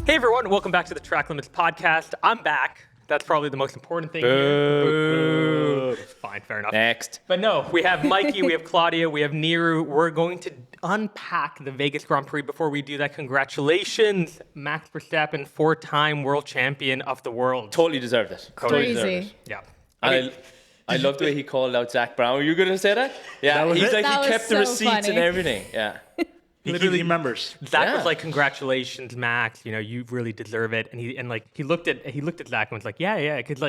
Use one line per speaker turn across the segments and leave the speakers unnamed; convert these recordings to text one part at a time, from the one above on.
Hey everyone, welcome back to the Track Limits podcast. I'm back. That's probably the most important thing here. Boo. Fine, fair enough.
Next.
But no, we have Mikey, we have Claudia, we have Niru. We're going to unpack the Vegas Grand Prix. Before we do that, congratulations, Max Verstappen, 4-time world champion of the world.
Totally deserved it. Totally deserved it.
Yeah.
I love the way he called out Zach Brown. Were you going to say that? Yeah,
That
he's
it?
like,
That
he
was
kept the
so
receipts
funny.
and everything. Yeah.
He remembers.
Zach was like, "Congratulations, Max. You know, you really deserve it." And he looked at Zach and was like, "Yeah, because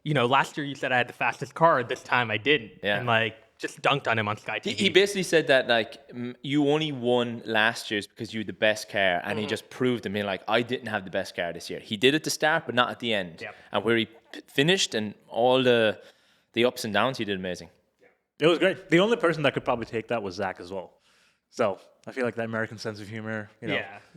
last year you said I had the fastest car. This time I didn't."
Yeah.
And just dunked on him on Sky TV.
He basically said that you only won last year's because you were the best car, and he just proved to me I didn't have the best car this year. He did at the start, but not at the end.
Yep.
And where he finished and all the ups and downs, he did amazing.
It was great. The only person that could probably take that was Zach as well. So I feel like that American sense of humor,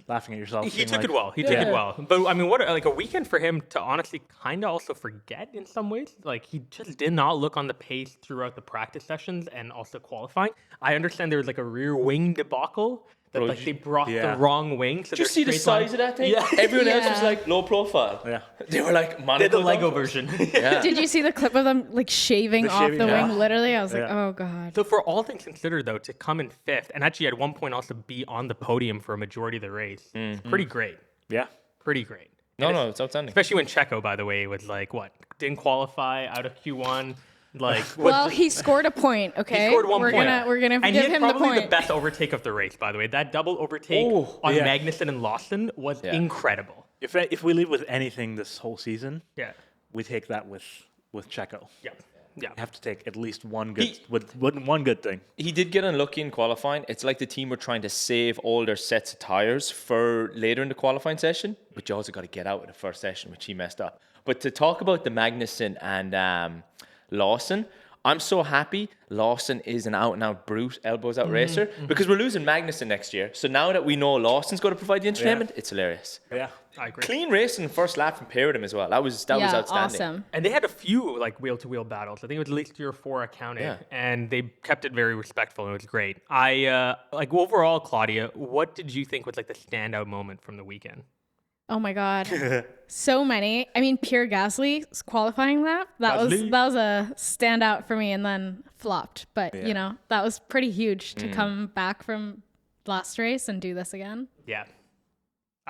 laughing at yourself.
He took it well. He took it well. But I mean, what a weekend for him to honestly kind of also forget in some ways. He just did not look on the pace throughout the practice sessions and also qualifying. I understand there was a rear wing debacle that they brought the wrong wing. So
Did you see the size of that thing?
Yeah.
Everyone else was low profile.
Yeah.
They were like
They did the
monocle
Lego
dumpers.
version.
Yeah.
Did you see the clip of them shaving
The
off
shaving,
the
yeah.
wing? Literally, I was like,
Yeah.
oh god.
So for all things considered, though, to come in fifth and actually at one point also be on the podium for a majority of the race, it's pretty great.
Yeah.
Pretty great.
No, it's outstanding.
Especially when Checo, by the way, was didn't qualify out of Q1.
Well, he scored a point. Okay,
He scored one
we're
point.
We're gonna
and
give
he had
him the
probably
point.
the best overtake of the race, by the way. That double overtake on
yeah.
Magnussen and Lawson was incredible.
If we leave with anything this whole season,
Yeah.
we take that with Checo.
Yeah. Yeah.
You have to take at least one good thing.
He did get unlucky in qualifying. It's like the team were trying to save all their sets of tires for later in the qualifying session, but you also got to get out in the first session, which he messed up. But to talk about the Magnussen and Lawson, I'm so happy Lawson is an out-and-out brute, elbows-out racer, because we're losing Magnussen next year. So now that we know Lawson's going to provide the entertainment, it's hilarious.
Yeah.
I agree.
Clean racing first lap from Pyridum as well. That was outstanding.
Awesome.
And they had a few wheel-to-wheel battles. I think it was at least 3 or 4 accounted, and they kept it very respectful. And it was great. I overall, Claudia, what did you think was the standout moment from the weekend?
Oh my god, so many. I mean, Pierre Gasly's qualifying lap. That was a standout for me, and then flopped. But that was pretty huge to come back from last race and do this again.
Yeah.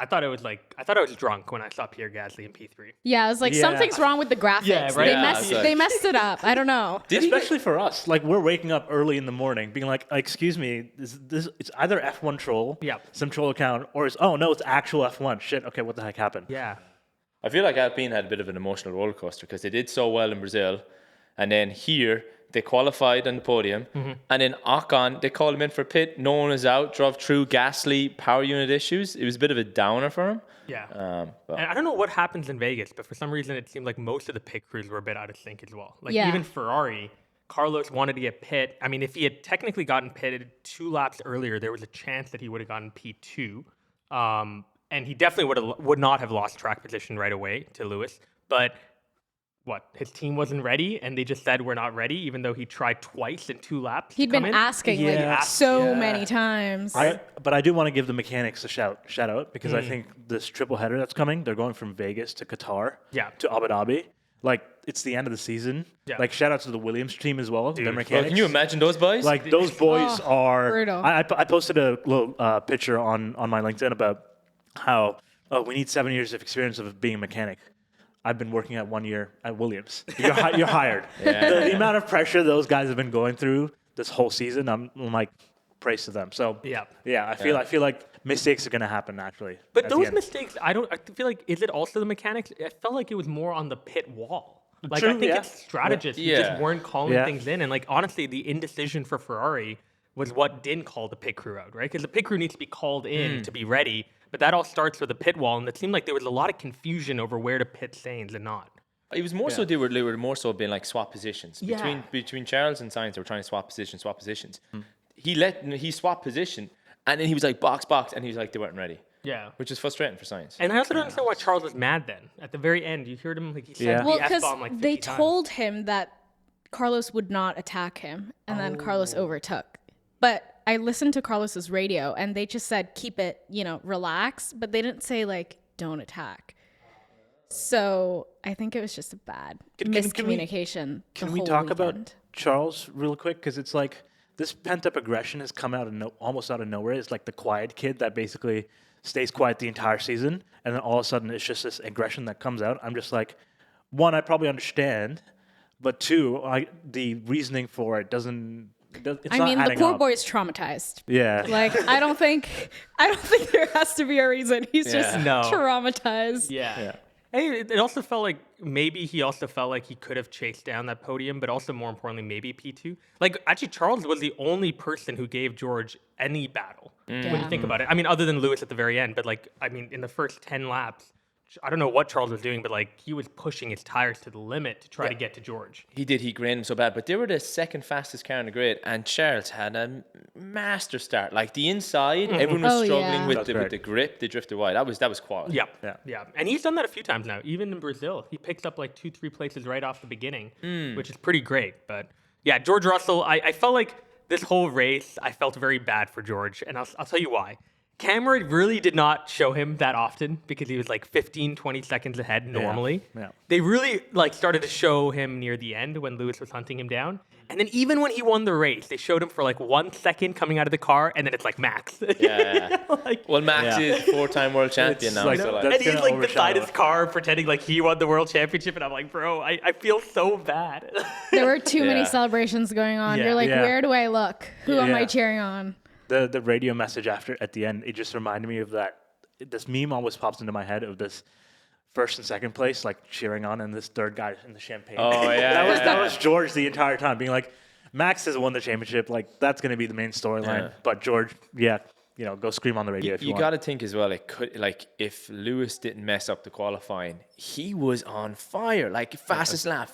I thought I was drunk when I saw Pierre Gasly in P3.
Yeah, I was like, something's wrong with the graphics.
Yeah, right.
They messed it up. I don't know.
Especially for us. We're waking up early in the morning being like, excuse me, this it's either F1 troll, some troll account, or it's actual F1. Shit, okay, what the heck happened?
Yeah.
I feel like Alpine had a bit of an emotional roller coaster because they did so well in Brazil, and then here they qualified on the podium, and then Ocon, they called him in for pit. No one was out. Drove through Gasly power unit issues. It was a bit of a downer for him.
Yeah.
But
And I don't know what happens in Vegas, but for some reason it seemed like most of the pit crews were a bit out of sync as well. Even Ferrari, Carlos wanted to get pit. I mean, if he had technically gotten pitted 2 laps earlier, there was a chance that he would have gotten P2. And he definitely would not have lost track position right away to Lewis. But his team wasn't ready, and they just said we're not ready, even though he tried twice in 2 laps.
He'd been asking so many times.
But I do want to give the mechanics a shout out because I think this triple header that's coming, they're going from Vegas to Qatar to Abu Dhabi. It's the end of the season.
Yeah.
Shout out to the Williams team as well. Their mechanics.
well, can you imagine those boys?
Those boys are
brutal.
I posted a little picture on my LinkedIn about how we need 7 years of experience of being a mechanic. I've been working at 1 year at Williams. You're hired. The amount of pressure those guys have been going through this whole season, I'm like, praise to them. So I feel like mistakes are going to happen naturally.
But those mistakes, I feel like, is it also the mechanics? I felt like it was more on the pit wall.
True,
I think it's strategists who just weren't calling things in. And honestly, the indecision for Ferrari was what didn't call the pit crew out, right? Because the pit crew needs to be called in to be ready. But that all starts with a pit wall, and it seemed like there was a lot of confusion over where to pit Sainz and not.
It was more so they were more so being swap positions between Charles and Sainz. They were trying to swap positions. He swapped position, and then he was like box, and he was like they weren't ready.
Yeah,
which is frustrating for Sainz.
And I also don't understand why Charles was mad then. At the very end, you heard him he said the F-bomb 50
they
times.
told him that Carlos would not attack him, and then Carlos overtook. But I listened to Carlos's radio, and they just said keep it, relax. But they didn't say don't attack. So I think it was just a bad miscommunication.
Can we talk about Charles real quick? Because it's like this pent-up aggression has come out of almost out of nowhere. It's like the quiet kid that basically stays quiet the entire season, and then all of a sudden it's just this aggression that comes out. I'm just like, one, I probably understand, but two, the reasoning for it doesn't.
I mean, the poor boy's traumatized.
Yeah.
Like, I don't think there has to be a reason. He's just traumatized.
Yeah. Hey, it also felt like maybe he also felt like he could have chased down that podium, but also more importantly, maybe P2. Like, actually, Charles was the only person who gave George any battle when you think about it. I mean, other than Lewis at the very end, but like, I mean, in the first 10 laps, I don't know what Charles was doing, but like he was pushing his tires to the limit to try to get to George.
He did. He grained him so bad. But they were the second fastest car in the grid, and Charles had a master start. Like the inside, everyone was struggling with the grip. They drifted wide. That was quality.
Yeah. And he's done that a few times now. Even in Brazil, he picked up like 2-3 places right off the beginning, which is pretty great. But yeah, George Russell, I felt like this whole race, I felt very bad for George, and I'll tell you why. Camera really did not show him that often because he was like 15, 20 seconds ahead normally.
Yeah.
They really like started to show him near the end when Lewis was hunting him down. And then even when he won the race, they showed him for like 1 second coming out of the car, and then it's like Max.
Well, Max is 4-time world champion now.
Like,
so
and he's like beside his car pretending like he won the world championship, and I'm like, bro, I feel so bad.
There were too many celebrations going on.
Yeah.
You're like, where do I look? Who am I cheering on?
The radio message at the end, it just reminded me of that. This meme always pops into my head of this first and second place, like cheering on, and this third guy in the champagne.
Oh yeah,
that was George the entire time, being like, Max has won the championship, like that's going to be the main storyline. Yeah. But George, go scream on the radio if you want.
You got to think as well. It could, like, if Lewis didn't mess up the qualifying, he was on fire, like fastest lap.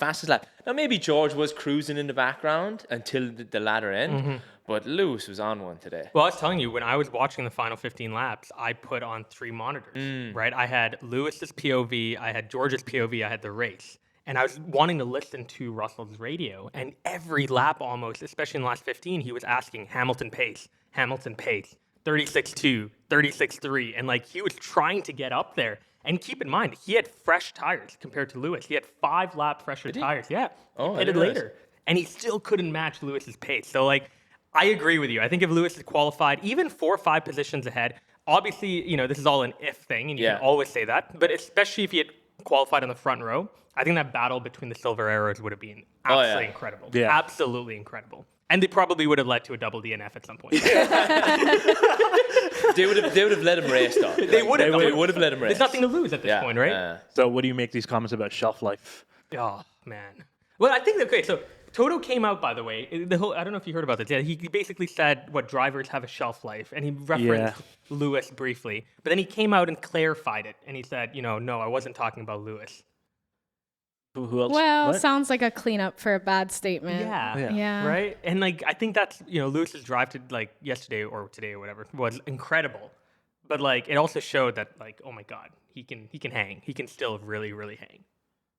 Now maybe George was cruising in the background until the latter end. But Lewis was on one today.
Well, I was telling you, when I was watching the final 15 laps, I put on 3 monitors, right? I had Lewis's POV, I had George's POV, I had the race. And I was wanting to listen to Russell's radio. And every lap almost, especially in the last 15, he was asking Hamilton pace, 36.2, 36.3. And like he was trying to get up there. And keep in mind, he had fresh tires compared to Lewis. He had 5 lap fresher tires. Yeah.
Oh,
headed later. And he still couldn't match Lewis's pace. So like, I agree with you. I think if Lewis is qualified, even 4 or 5 positions ahead, obviously, this is all an if thing, and you can always say that. But especially if he had qualified on the front row, I think that battle between the silver arrows would have been absolutely incredible. Yeah. Absolutely incredible. And they probably would have led to a double DNF at some point.
They would have let him race, though.
They would have
let him race.
There's nothing to lose at this point, right?
So what do you make these comments about shelf life?
Oh, man. Well, I think, so Toto came out, by the way. I don't know if you heard about this. Yeah, he basically said what drivers have a shelf life, and he referenced Lewis briefly. But then he came out and clarified it, and he said, no, I wasn't talking about Lewis.
Who else?
Well, sounds like a cleanup for a bad statement.
Yeah. Right? And like I think that's, Lewis's drive to like yesterday or today or whatever was incredible. But like it also showed that like, oh my God, he can hang. He can still really, really hang.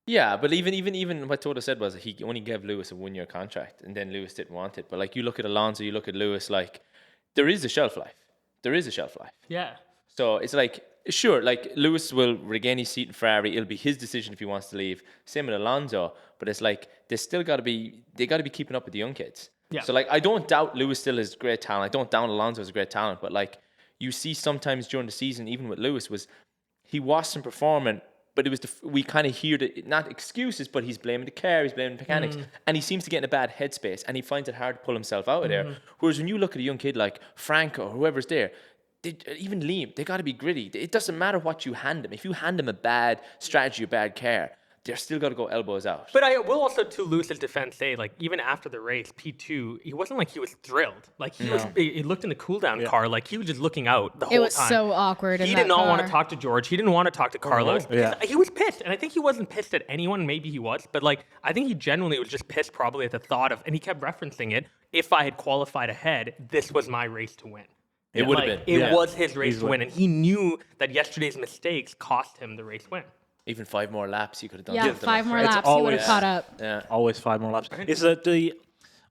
Yeah, but even what Toto said was he only gave Lewis a 1-year contract, and then Lewis didn't want it. But like you look at Alonso, you look at Lewis, like there is a shelf life.
Yeah.
So it's like, sure, like Lewis will regain his seat in Ferrari. It'll be his decision if he wants to leave. Same with Alonso, but it's like they got to be keeping up with the young kids.
Yeah.
So like I don't doubt Lewis still is great talent. I don't doubt Alonso is a great talent, but like you see sometimes during the season, even with Lewis, he wasn't performing. But it was we kind of hear not excuses, but he's blaming the car, he's blaming the mechanics, and he seems to get in a bad headspace, and he finds it hard to pull himself out of there. Whereas when you look at a young kid like Franco or whoever's there, even Liam, they got to be gritty. It doesn't matter what you hand them. If you hand them a bad strategy or bad car, they're still got to go elbows out.
But I will also, to Lewis's defense, say, like, even after the race, P2, he wasn't like he was thrilled. Like, he looked in the cool-down car, like, he was just looking out the whole time.
It was so awkward in that car.
He did not want to talk to George. He didn't want to talk to Carlos.
Yeah.
He was pissed, and I think he wasn't pissed at anyone. Maybe he was, but, like, I think he genuinely was just pissed probably at the thought of, and he kept referencing it, if I had qualified ahead, this was my race to win.
It would have been.
It was his race to win, and he knew that yesterday's mistakes cost him the race win.
Even 5 more laps, he could have done.
Yeah, 5 more laps, he would have caught up.
Yeah,
always 5 more laps. Is that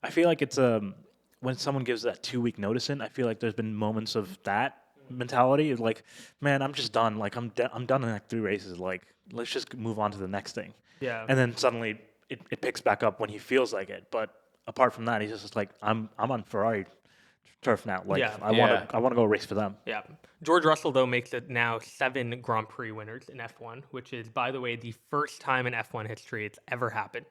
I feel like it's when someone gives that 2-week notice in, I feel like there's been moments of that mentality. Like, man, I'm just done. Like, I'm done in like 3 races. Like, let's just move on to the next thing.
Yeah.
And then suddenly it picks back up when he feels like it. But apart from that, he's just like, I'm on Ferrari turf now. Like, I want to go race for them.
Yeah. George Russell, though, makes it now 7 Grand Prix winners in F1, which is, by the way, the first time in F1 history it's ever happened.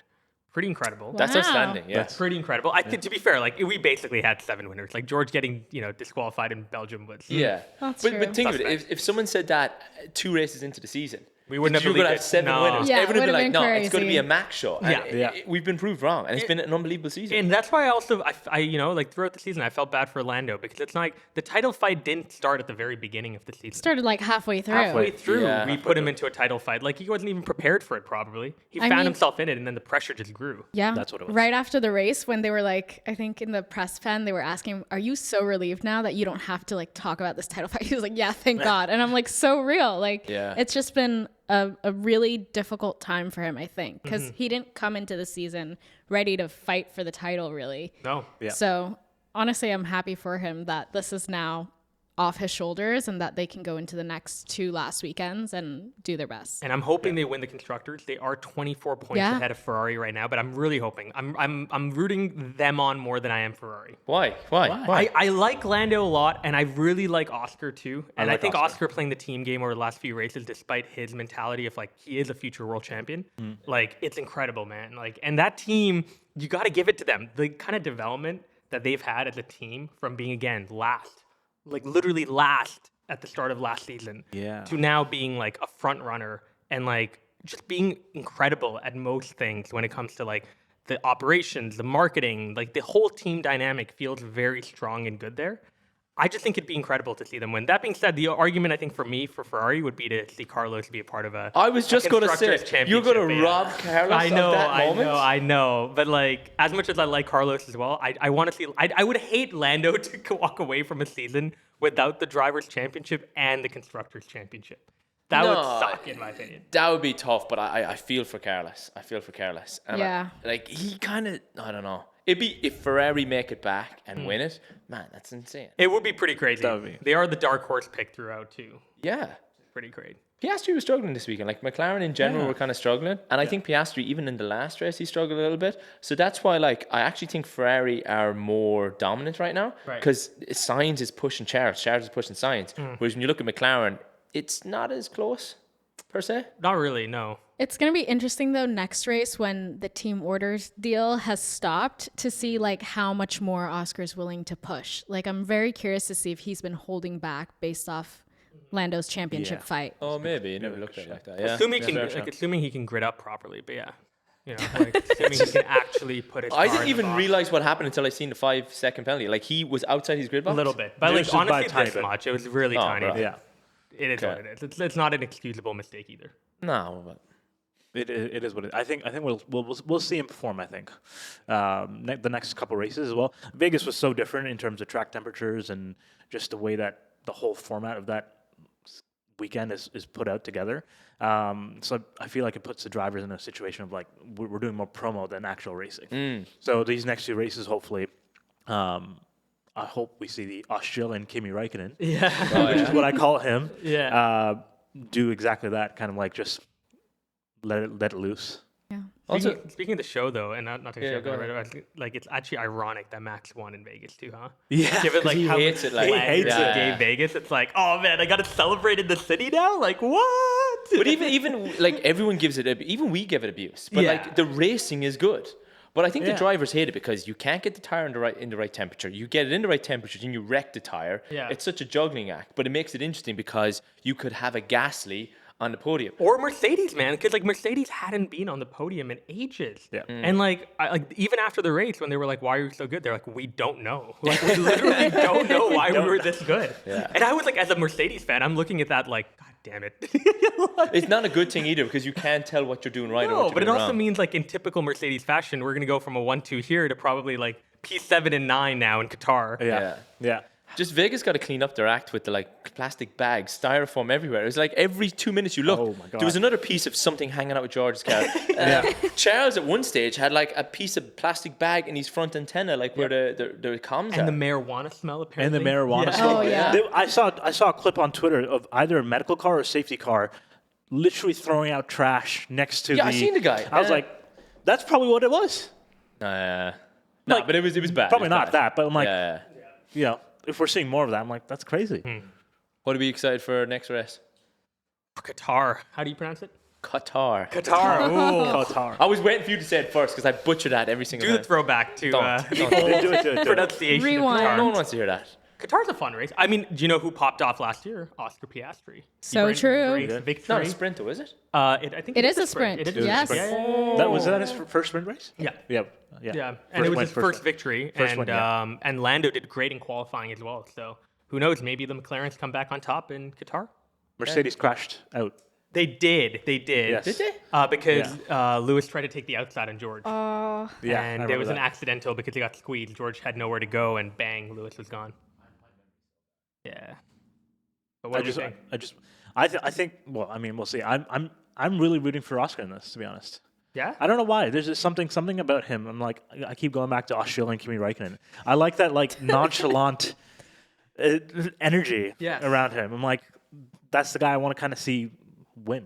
Pretty incredible.
Wow.
That's outstanding. Yeah.
That's pretty incredible. I think, to be fair, like we basically had 7 winners. Like George getting, disqualified in Belgium was.
Yeah.
That's
but
true.
think of it. If someone said that 2 races into the season,
we wouldn't have
you're going to
believed
have
it.
7
No.
winners.
Yeah, it
Everyone would be
would've
like,
been
no, it's going to be
crazy.
a Max show. And we've been proved wrong. And it's been an unbelievable season.
And that's why I also, like throughout the season, I felt bad for Lando because it's not like the title fight didn't start at the very beginning of the season.
Started like halfway through.
Halfway through,
Yeah.
we put him into a title fight. Like he wasn't even prepared for it. Probably he
I
found
mean-
himself in it, and then the pressure just grew.
Yeah.
That's what it was.
Right after the race, when they were like, I think in the press pen, they were asking him, are you so relieved now that you don't have to like talk about this title fight? He was like, yeah, thank God. And I'm like, so real. Like, it's just been a really difficult time for him, I think, because he didn't come into the season ready to fight for the title, really.
No,
Yeah.
So honestly, I'm happy for him that this is now off his shoulders and that they can go into the next 2 last weekends and do their best.
and I'm hoping they win the constructors. They are 24 points ahead of Ferrari right now, but I'm really hoping. I'm rooting them on more than I am Ferrari.
Why?
I like Lando a lot, and I really like Oscar too. And I
like
think
Oscar.
Oscar playing the team game over the last few races, despite his mentality of like he is a future world champion, like it's incredible, man. Like, and that team, you got to give it to them. The kind of development that they've had as a team from being again last, like literally last at the start of last season, to now being like a front runner and like just being incredible at most things when it comes to like the operations, the marketing, like the whole team dynamic feels very strong and good there. I just think it'd be incredible to see them win. That being said, the argument I think for me for Ferrari would be to see Carlos be a part of a.
I was just going to say,
Constructors
you're going
Championship,
to rob Carlos
I know,
of that moment?
I know. But like, as much as I like Carlos as well, I want to see. I would hate Lando to walk away from a season without the Drivers' Championship and the Constructors' Championship. That would suck, in my opinion.
That would be tough, but I feel for Carlos. And
Yeah.
like he kind of, I don't know. It'd be if Ferrari make it back and win it, man, that's insane.
It would be pretty crazy.
That would be.
They are the dark horse pick throughout too.
Yeah.
Pretty great.
Piastri was struggling this weekend. Like McLaren in general were kind of struggling. And I think Piastri, even in the last race, he struggled a little bit. So that's why, like, I actually think Ferrari are more dominant right now.
Right.
Because Sainz is pushing Charles. Charles is pushing Sainz. Whereas when you look at McLaren, it's not as close, per se.
Not really, no.
It's going to be interesting, though, next race when the team orders deal has stopped to see, like, how much more Oscar's willing to push. Like, I'm very curious to see if he's been holding back based off Lando's championship fight.
Oh, maybe. You never looked at it like that. Yeah.
Assuming he can grit up properly, but yeah. Assuming he can actually put his
I
car
didn't
in the
even
box.
realize what happened until I seen the 5-second penalty. Like, he was outside his grid box.
A little bit. But
Just
like
by a
honestly,
tiny
this
bit.
much. It was really tiny.
right.
Yeah.
It is what it is. It's not an excusable mistake either.
No, but
It is what it is. I think we'll see him perform. I think the next couple races as well. Vegas was so different in terms of track temperatures and just the way that the whole format of that weekend is put out together. So I feel like it puts the drivers in a situation of like we're doing more promo than actual racing. So these next 2 races, hopefully, I hope we see the Australian Kimi Räikkönen, which is what I call him. Do exactly that, kind of like just let it loose.
Yeah.
also,
Speaking of the show, though, and not to
Yeah,
show,
go
but
ahead.
like it's actually ironic that Max won in Vegas too, huh?
Yeah.
Given like
he
how
hates it, like-
he hates
Yeah.
it. Gave Vegas, it's like, oh man, I got to celebrate in the city now. Like what?
but even like everyone gives it, even we give it abuse. But
Yeah.
like the racing is good. But I think the drivers hate it because you can't get the tire in the right temperature. You get it in the right temperature, and you wreck the tire.
Yeah.
It's such a juggling act, but it makes it interesting because you could have a Gasly on the podium.
Or Mercedes, man, because like Mercedes hadn't been on the podium in ages.
Yeah.
And like even after the race, when they were like, "Why are you so good?" They're like, "We don't know. Like we literally don't know why we were this good."
Yeah.
And I was like, as a Mercedes fan, I'm looking at that like, God damn it.
It's not a good thing either because you can't tell what you're doing right or what
No,
you're
but it
doing
also
wrong.
means like in typical Mercedes fashion, we're gonna go from a 1-2 here to probably like P7 and 9 now in Qatar.
Yeah.
Just Vegas got to clean up their act with the like plastic bags, styrofoam everywhere. It was like every 2 minutes you look,
Oh my God.
there was another piece of something hanging out with George's car. Charles at one stage had like a piece of plastic bag in his front antenna, like where the comms are.
And the marijuana smell, apparently.
And the marijuana
Yeah.
smell.
Oh, yeah.
I saw a clip on Twitter of either a medical car or a safety car literally throwing out trash next to
I seen the guy.
I was like, that's probably what it was.
No,
Like,
but it was bad.
Probably
It was
not
bad.
that, but I'm like,
Yeah.
you know, if we're seeing more of that, I'm like, that's crazy.
What are we excited for next race?
Qatar. How do you pronounce it?
Qatar.
Qatar. Ooh.
Qatar.
I was waiting for you to say it first because I butchered that every single
Do the
time.
throwback to
Don't.
the
Don't.
Do it.
pronunciation
Rewind.
of Qatar.
No one wants to hear that.
Qatar's a fun race. I mean, do you know who popped off last year? Oscar Piastri.
So true.
Great
He
victory.
Not a sprint, though, is it?
I think
It is a sprint.
It is
Yes.
a sprint. Yeah.
That was that his first sprint race?
Yeah.
Yeah.
Yeah, and it was his first
win.
victory,
First
and
win, yeah.
and Lando did great in qualifying as well. So who knows? Maybe the McLarens come back on top in Qatar.
Mercedes crashed out.
They did.
Yes.
Did they?
Because Lewis tried to take the outside on George,
Yeah, I
and it
remember
was an
that.
accidental because he got squeezed. George had nowhere to go, and bang, Lewis was gone. Yeah. But what do you think?
I think. Well, I mean, we'll see. I'm really rooting for Oscar in this, to be honest.
Yeah.
I don't know why. There's just something about him. I'm like, I keep going back to Australian Kimi Räikkönen. I like that like nonchalant energy
Yes.
around him. I'm like, that's the guy I want to kind of see win.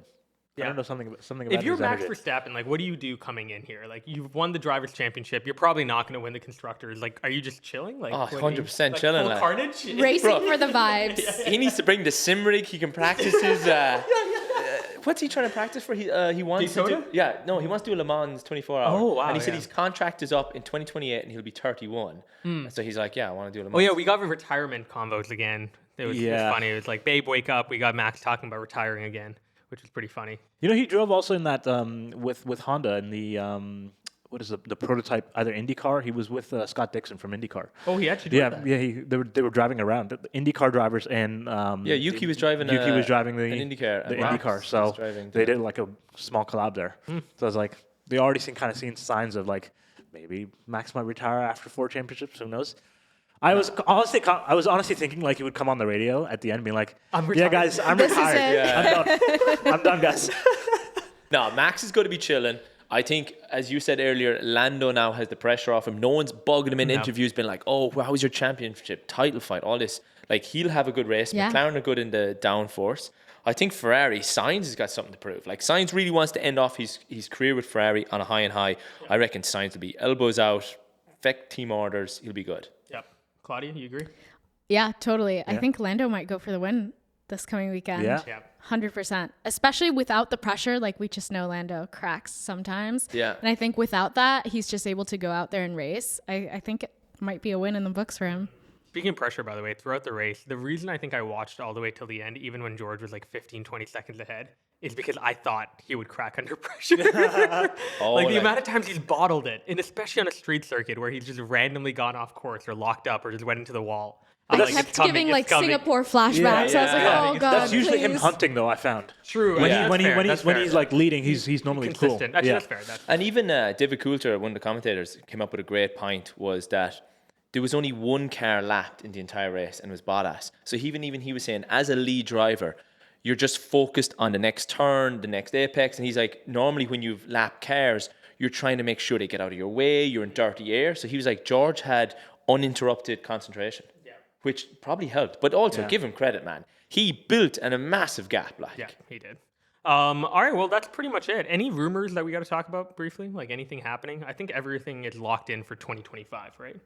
I
Yeah.
don't know something about
If you're
his
Max
energy.
Verstappen, like, what do you do coming in here? Like, you've won the drivers' championship. You're probably not going to win the constructors. Like, are you just chilling? Like,
Oh,
what do you-
100%
like,
chilling,
full
lad.
carnage.
Racing for the vibes.
He needs to bring the sim rig. He can practice his. What's he trying to practice for? He wants to do.
Daytona?
Yeah, no, he wants to do a Le Mans 24 hour.
Oh, wow,
And he said
yeah.
his contract is up in 2028 and he'll be 31. So he's like, yeah, I want to do a Le Mans.
Oh yeah, we got retirement convos again. It was
Yeah.
funny. It was like, babe, wake up. We got Max talking about retiring again, which was pretty funny.
You know, he drove also in that with Honda in the what is the prototype either IndyCar. He was with Scott Dixon from IndyCar.
Oh, he actually did
Yeah,
that.
yeah. They were driving around. The IndyCar drivers and
Yeah, Yuki was driving.
Yuki was driving the
an IndyCar.
The
and Max
IndyCar.
was
So
driving
they
the-
did like a small collab there. So I was like, they already seen signs of like maybe Max might retire after 4 championships. Who knows? I was honestly thinking like he would come on the radio at the end, being like,
I'm
"Yeah,
retired.
guys, I'm
This is
retired.
it.
Yeah.
I'm done, guys."
No, Max is going to be chilling. I think, as you said earlier, Lando now has the pressure off him. No one's bugging him in interviews, been like, "Oh, how was your championship title fight?" All this. Like, he'll have a good race.
Yeah.
McLaren are good in the downforce. I think Ferrari, Sainz has got something to prove. Like, Sainz really wants to end off his career with Ferrari on a high and high. I reckon Sainz will be elbows out, effect team orders. He'll be good.
Yep. Claudia, you agree?
Yeah, totally. I think Lando might go for the win this coming weekend.
Yeah.
Yeah.
100%. Especially without the pressure. Like, we just know Lando cracks sometimes.
Yeah.
And I think without that, he's just able to go out there and race. I think it might be a win in the books for him.
Speaking of pressure, by the way, throughout the race, the reason I think I watched all the way till the end, even when George was like 15, 20 seconds ahead, is because I thought he would crack under pressure. Like the amount of times he's bottled it, and especially on a street circuit where he's just randomly gone off course or locked up or just went into the wall. I'm
I
like,
kept
it's coming,
giving
it's
like
coming.
Singapore flashbacks. I was like,
yeah.
oh God,
That's usually him
please.
hunting, though. I found
True.
when
That's fair.
he's like leading, he's normally cool.
consistent. Actually,
Yeah.
that's fair. That's
And even David Coulter, one of the commentators, came up with a great point, was that there was only one car lapped in the entire race, and it was Bottas. So even he was saying, as a lead driver, you're just focused on the next turn, the next apex. And he's like, normally when you've lapped cars, you're trying to make sure they get out of your way, you're in dirty air. So he was like, George had uninterrupted concentration, which probably helped. But also, give him credit, man. He built a massive gap. Like,
Yeah, he did. All right, well, that's pretty much it. Any rumors that we got to talk about briefly? Like anything happening? I think everything is locked in for 2025, right?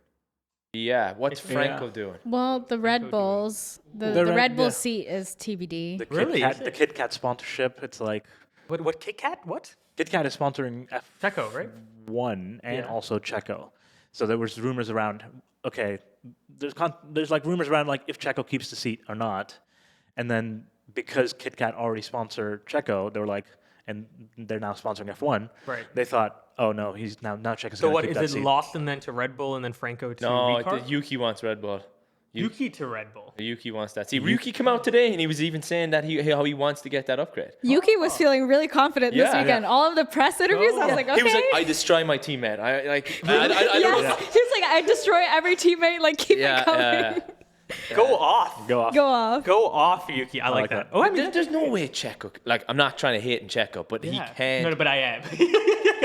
yeah, what's Franco doing?
Well, the Red Bulls, the Red Bull seat is TBD.
The
Really?
the Kit Kat sponsorship. It's like
What Kit Kat? What?
Kit Kat is sponsoring
Checo, right?
F1 and
Yeah.
also Checo. So there was rumors around. Okay, there's like rumors around like if Checo keeps the seat or not, and then because Kit Kat already sponsored Checo, they were like, and they're now sponsoring F1.
Right.
They thought, oh no, he's now Checo's
So
going
what
to keep
is
that
it?
seat.
Lost and then to Red Bull and then Franco to
No,
V-Car?
Yuki wants Red Bull.
Yuki to Red Bull.
Yuki wants that. See, Yuki came out today and he was even saying that how he wants to get that upgrade.
Yuki was feeling really confident this
Yeah.
weekend. All of the press interviews, I was like, okay.
He was like, I destroy my teammate. I don't know.
Yes. He was like, I destroy every teammate, like keep it coming.
Go off.
Go off.
Go off.
Go off, Yuki. I like that.
that.
Oh, I mean,
There's no way Checo. Like, I'm not trying to hate on Checo, but he can't.
No, but I am.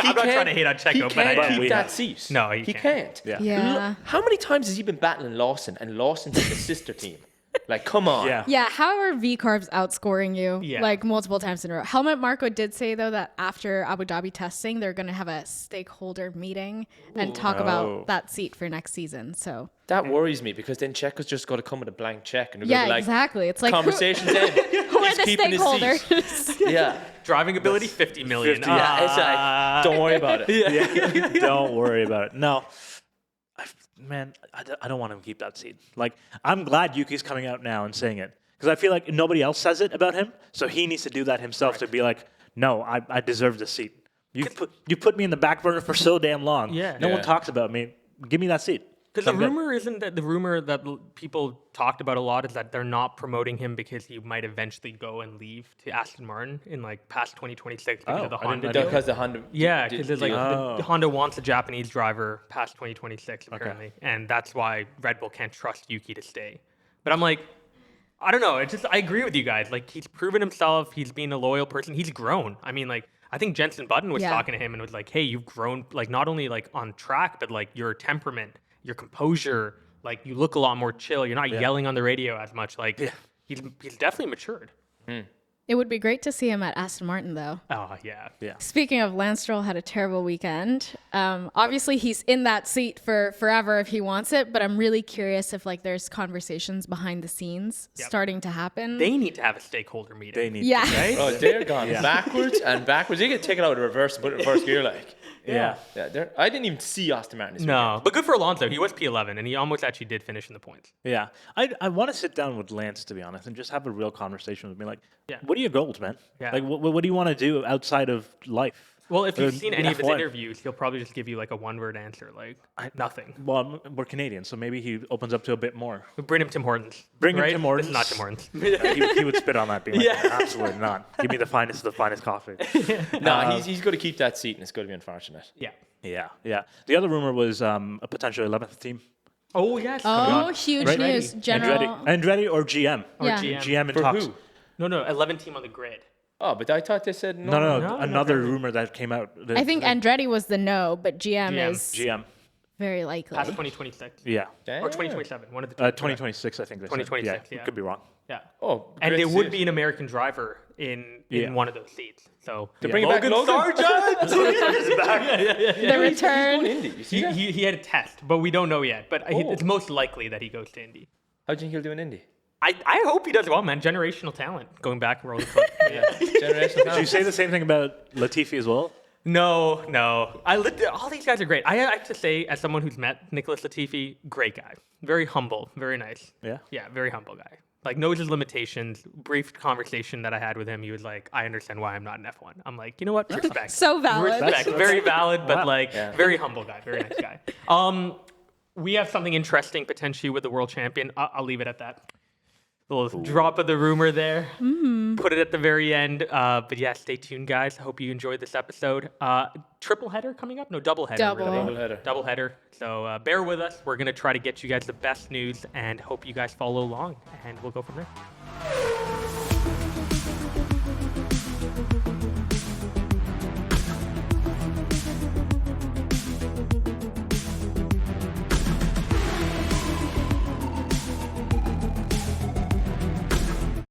I'm not trying to hate on Checo, but I
He can't
am.
keep that seat.
No, he
can't.
Yeah.
Yeah.
How many times has he been battling Lawson, and Lawson's in the sister team? Like, come on.
Yeah.
Yeah, how are V-Carbs outscoring you
Yeah.
like multiple times in a row? Helmut Marko did say, though, that after Abu Dhabi testing, they're going to have a stakeholder meeting and talk about that seat for next season. So
That worries me because then Checo's just got to come with a blank check. And they're
yeah,
gonna be like,
exactly. It's like
conversation's end.
who are
He's
the
keeping his seat.
stakeholders?
Yeah.
Driving ability, 50 million.
50,
Yeah, it's like, don't worry about it.
Yeah. Don't worry about it. No. I don't want him to keep that seat. Like, I'm glad Yuki's coming out now and saying it. Because I feel like nobody else says it about him. So he needs to do that himself to be like, no, I deserve this seat. You put me in the back burner for so damn long.
Yeah.
No
Yeah.
one talks about me. Give me that seat.
Because the rumor isn't that the rumor that people talked about a lot is that they're not promoting him because he might eventually go and leave to Aston Martin in like past 2026 because of the Honda deal.
Because the Honda.
Yeah, because
deal.
the Honda wants a Japanese driver past 2026 apparently, and that's why Red Bull can't trust Yuki to stay. But I'm like, I don't know. It's just I agree with you guys. Like he's proven himself. He's been a loyal person. He's grown. I mean, like I think Jensen Button was talking to him and was like, "Hey, you've grown. Like not only like on track, but like your temperament, your composure. Like you look a lot more chill. You're not yelling on the radio as much. Like he's definitely matured."
It would be great to see him at Aston Martin, though.
Oh yeah.
Speaking of, Lance Stroll had a terrible weekend. Obviously, he's in that seat for forever if he wants it, but I'm really curious if like there's conversations behind the scenes starting to happen.
They need to have a stakeholder meeting.
They need
yeah.
right?
Oh, they're gone backwards and backwards. They get taken out of reverse and put it in first gear, like.
Yeah.
I didn't even see Aston Martin this
No, but good for Alonso. He was P11, and he almost actually did finish in the points.
Yeah. I want to sit down with Lance, to be honest, and just have a real conversation with me. Like, what are your goals, man?
Yeah.
Like, what do you want to do outside of life?
Well, if you've seen any of his
F1.
interviews, he'll probably just give you like a one-word answer, like nothing.
Well, we're Canadian, so maybe he opens up to a bit more.
Bring him Tim Hortons.
Bring him
right?
Tim Hortons.
This is not Tim Hortons.
He would spit on that, being like, absolutely not. Give me the finest of the finest coffee.
No, he's got to keep that seat, and it's going to be unfortunate.
Yeah.
Yeah. The other rumor was a potential 11th team.
Oh, yes.
Oh, huge
Right?
news. General.
Andretti or GM.
Yeah.
GM in
For
talks.
who?
No, 11 team on the grid.
Oh, but I thought they said no.
No, another rumor that came out.
I think Andretti was the no, but GM is
GM.
very likely.
Past 2026.
Yeah.
Damn.
Or 2027. One of the two.
2026, I think. They said.
2026, yeah.
Could be wrong.
Yeah.
Oh,
And
great
there
to
would
see
be an American driver in one of those seats. So
To bring it back, Logan?
Sargent!
The return.
He's going Indy. You see that?
he had a test, but we don't know yet. But it's most likely that he goes to Indy.
How do you think he'll do in Indy?
I hope he does well, man. Generational talent. Going back roller coaster.
Generational
Did you
talent.
say the same thing about Latifi as well?
No. All these guys are great. I have to say, as someone who's met Nicholas Latifi, great guy. Very humble, very nice.
Yeah.
Yeah, very humble guy. Like, knows his limitations. Brief conversation that I had with him, he was like, I understand why I'm not an F1. I'm like, you know what? Respect.
So valid.
Respect. Very valid, but like,
Yeah.
very humble guy. Very nice guy. We have something interesting potentially with the world champion. I'll leave it at that. Little drop of the rumor there. Put it at the very end. But yeah, stay tuned, guys. I hope you enjoyed this episode. Triple header coming up? No, double header.
Double.
Doubleheader.
Double header. So bear with us. We're going to try to get you guys the best news and hope you guys follow along. And we'll go from there.